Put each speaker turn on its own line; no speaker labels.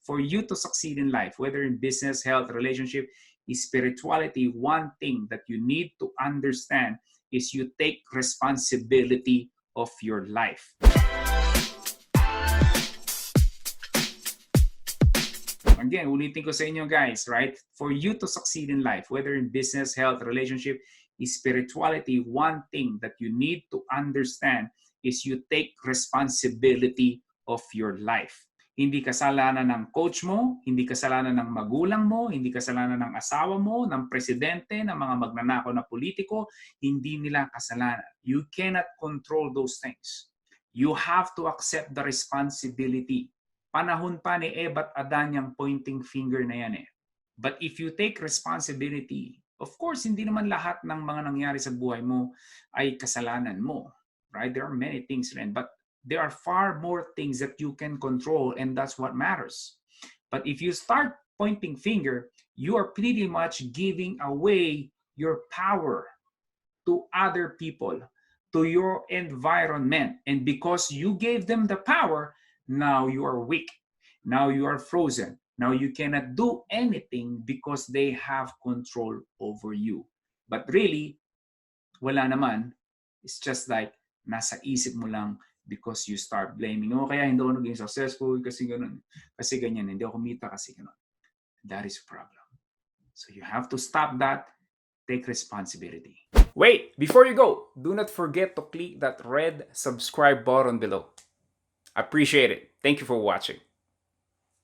for you to succeed in life, whether in business, health, relationship, spirituality, one thing that you need to understand is you take responsibility of your life. Again, ulitin ko sa inyo guys, right? For you to succeed in life, whether in business, health, relationship, spirituality, one thing that you need to understand is you take responsibility of your life. Hindi kasalanan ng coach mo, hindi kasalanan ng magulang mo, hindi kasalanan ng asawa mo, ng presidente, ng mga magnanakaw na politiko, hindi nila kasalanan. You cannot control those things. You have to accept the responsibility. Panahon pa ni Eva at Adan yung pointing finger na yan eh. But if you take responsibility, of course, hindi naman lahat ng mga nangyari sa buhay mo ay kasalanan mo. Right? There are many things rin. But there are far more things that you can control, and that's what matters. But if you start pointing finger, you are pretty much giving away your power to other people, to your environment. And because you gave them the power, now you are weak. Now you are frozen. Now you cannot do anything because they have control over you. But really, wala naman. It's just like nasa isip mo lang because you start blaming. Oh, kaya hindi ako naging successful kasi ganun. Kasi ganyan, hindi ako kumita kasi ganun. That is a problem. So you have to stop that. Take responsibility.
Wait, before you go, do not forget to click that red subscribe button below. Appreciate it. Thank you for watching.